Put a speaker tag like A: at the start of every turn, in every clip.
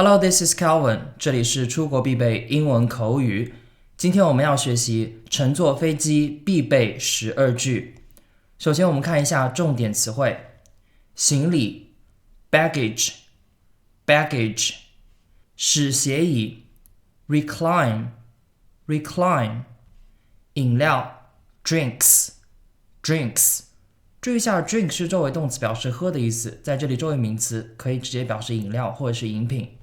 A: Hello, this is Calvin. 这里是出国必备英文口语。今天我们要学习乘坐飞机必备12句。首先我们看一下重点词汇。行李 baggage, baggage. 使斜椅 recline, recline. 饮料 drinks, drinks. 注意一下 drink 是周围动词，表示喝的意思，在这里周围名词可以直接表示饮料或者是饮品。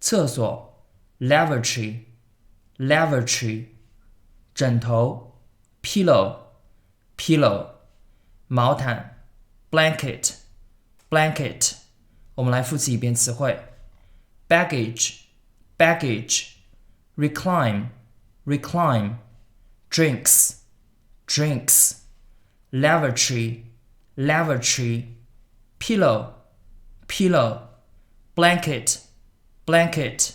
A: 厕所 lavatory, lavatory. 枕头 pillow, pillow. 毛毯 blanket, blanket. 我们来复习一遍词汇 baggage, baggage. recline, recline. drinks, drinks. lavatory, lavatory. pillow, pillow. blanket, blanket.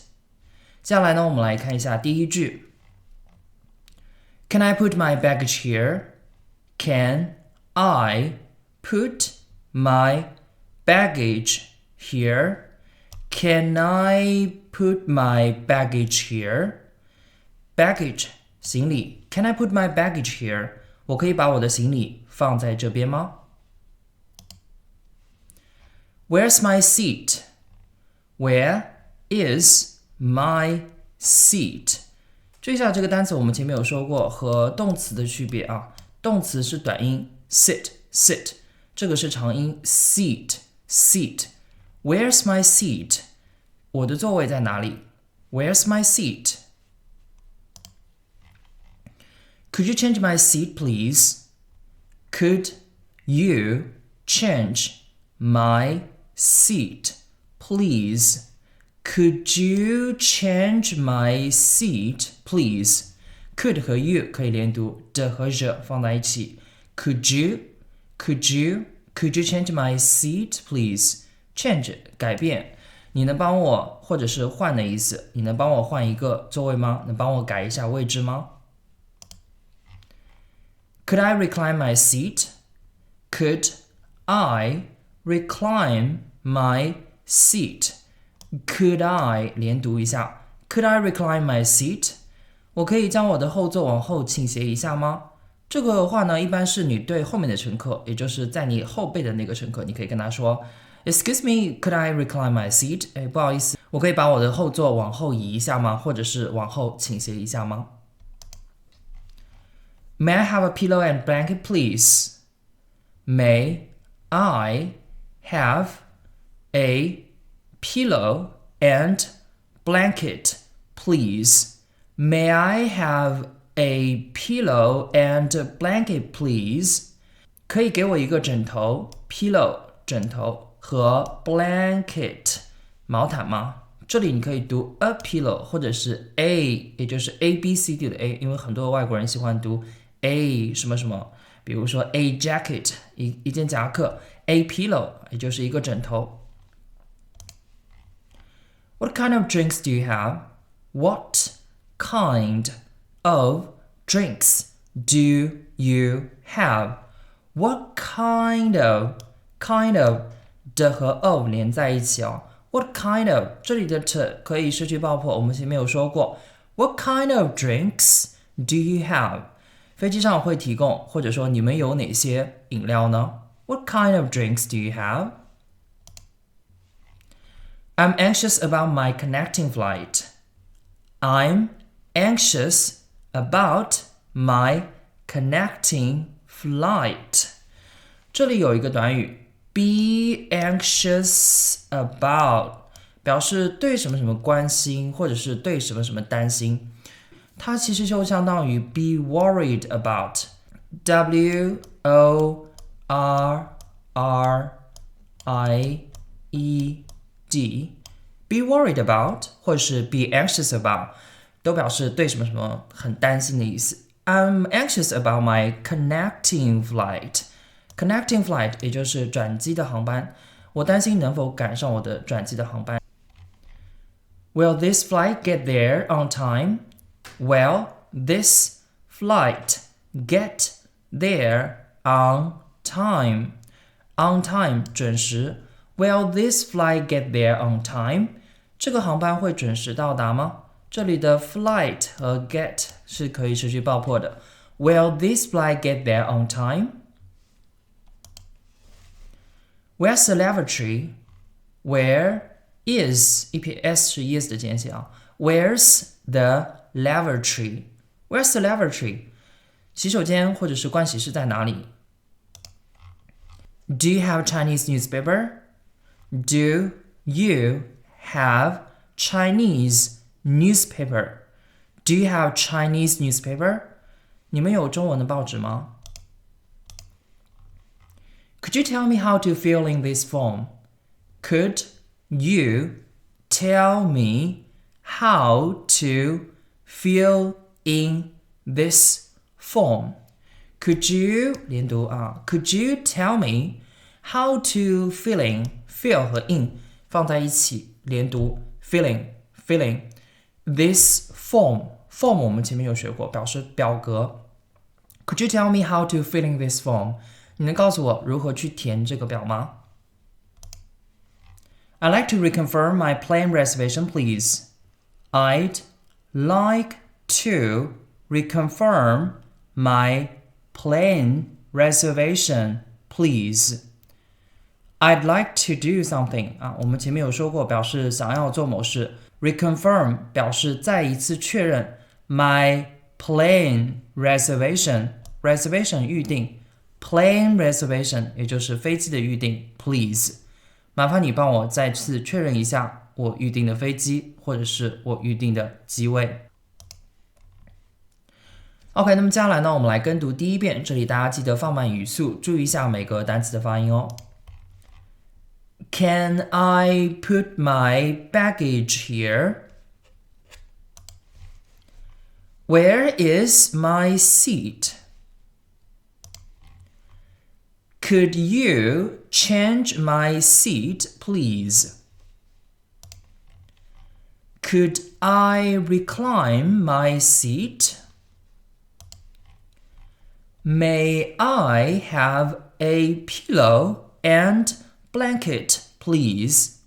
A: 接下来呢，我们来看一下第一句。Can I put my baggage here? Can I put my baggage here? Can I put my baggage here? Baggage, 行李。Can I put my baggage here? 我可以把我的行李放在这边吗？ Where's my seat? Where is my seat? 注意一下这个单词，我们前面有说过和动词的区别啊。动词是短音 sit, sit. 这个是长音 seat, seat. Where's my seat? 我的座位在哪里？ Where's my seat? Could you change my seat, please? Could you change my seat, please? Could you change my seat, please? Could 和 you 可以连读，的和 the 放在一起。Could you change my seat, please? Change 改变，你能帮我，或者是换的意思，你能帮我换一个座位吗？能帮我改一下位置吗？ Could I recline my seat? Could I recline my seat? Could I 连读一下 Could I recline my seat? 我可以将我的后座往后倾斜一下吗？这个的话呢，一般是你对后面的乘客，也就是在你后背的那个乘客，你可以跟他说 Excuse me, could I recline my seat? 不好意思，我可以把我的后座往后移一下吗？或者是往后倾斜一下吗？ May I have a pillow and blanket, please? May I have a pillow and blanket, please? May I have a pillow and blanket, please? 可以给我一个枕头 pillow 枕头和 blanket 毛毯吗？这里你可以读 a pillow 或者是 a， 也就是 A B C D 的 A， 因为很多外国人喜欢读 a 什么什么，比如说 a jacket 一件夹克 a pillow 也就是一个枕头。What kind of drinks do you have? What kind of drinks do you have? What kind of 的和 of 连在一起哦。What kind of 这里的 t 可以失去爆破，我们前面有说过。What kind of drinks do you have? 飞机上会提供，或者说你们有哪些饮料呢？ What kind of drinks do you have? I'm anxious about my connecting flight. I'm anxious about my connecting flight. 这里有一个短语 be anxious about 表示对什么什么关心，或者是对什么什么担心。它其实就相当于 be worried about. W-O-R-R-I-E-D be worried about 或者是 be anxious about 都表示对什么什么很担心的意思。I'm anxious about my connecting flight. Connecting flight 也就是转机的航班，我担心能否赶上我的转机的航班。Will this flight get there on time? Will this flight get there on time? On time 准时。Will this flight get there on time? 这个航班会准时到达吗？这里的 flight 和 get 是可以持续爆破的。Will this flight get there on time? Where's the lavatory? Where is EPS 是 is 的简写啊。Where's the lavatory? Where's the lavatory? 洗手间或者是盥洗室在哪里？ Do you have Chinese newspaper? Do you have Chinese newspaper? Do you have Chinese newspaper? 你们有中文的报纸吗？ Could you tell me how to fill in this form? Could you tell me how to fill in this form? Could you 连读啊 Could you tell me how to fill in fill 和 in 放在一起连读 filling this form 我们前面有学过，表示表格。Could you tell me how to fill in this form? 你能告诉我如何去填这个表吗？ I'd like to reconfirm my plane reservation, please. I'd like to reconfirm my plane reservation, please. I'd like to do something 啊，我们前面有说过，表示想要做某事。Reconfirm 表示再一次确认。My plane reservation 预定 plane reservation 也就是飞机的预定 please 麻烦你帮我再次确认一下我预定的飞机或者是我预定的机位。 OK， 那么接下来呢，我们来跟读第一遍，这里大家记得放慢语速，注意一下每个单词的发音哦。Can I put my baggage here? Where is my seat? Could you change my seat, please? Could I recline my seat? May I have a pillow and blanket, please?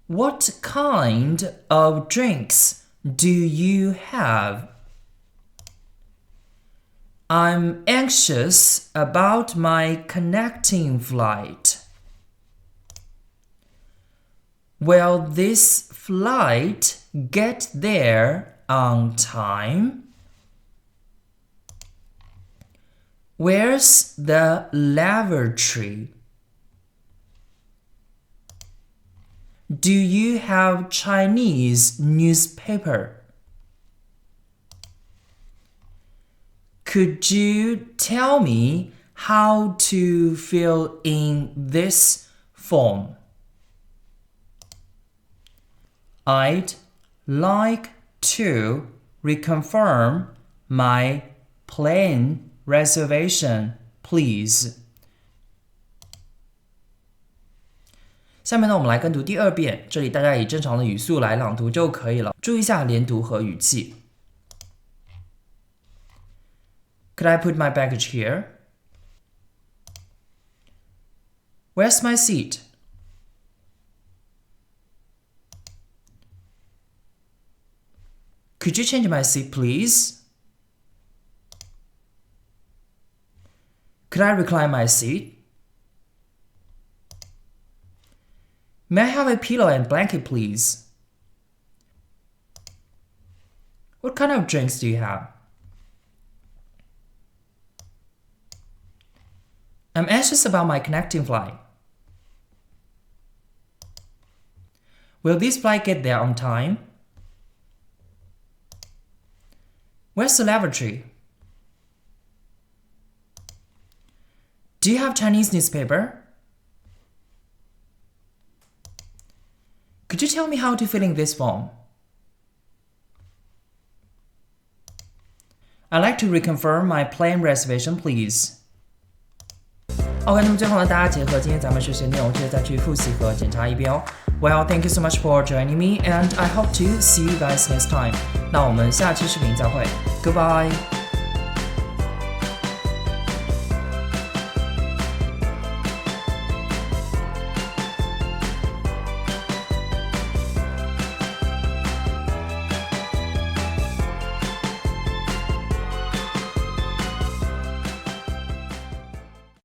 A: What kind of drinks do you have? I'm anxious about my connecting flight. Will this flight get there on time? Where's the lavatory? Do you have Chinese newspaper? Could you tell me how to fill in this form? I'd like to reconfirm my plane reservation, please. 下面呢，我们来跟读第二遍，这里大家以正常的语速来朗读就可以了。注意一下连读和语气。Could I put my baggage here? Where's my seat? Could you change my seat, please? Could I recline my seat? May I have a pillow and blanket, please? What kind of drinks do you have? I'm anxious about my connecting flight. Will this flight get there on time? Where's the lavatory? Do you have Chinese newspaper? Could you tell me how to fill in this form? I'd like to reconfirm my plane reservation, please. OK， 那么最后呢，大家结合今天咱们学习的内容，记得再去复习和检查一遍哦。Well, thank you so much for joining me, and I hope to see you guys next time. 那我们下期视频再会 ，Goodbye.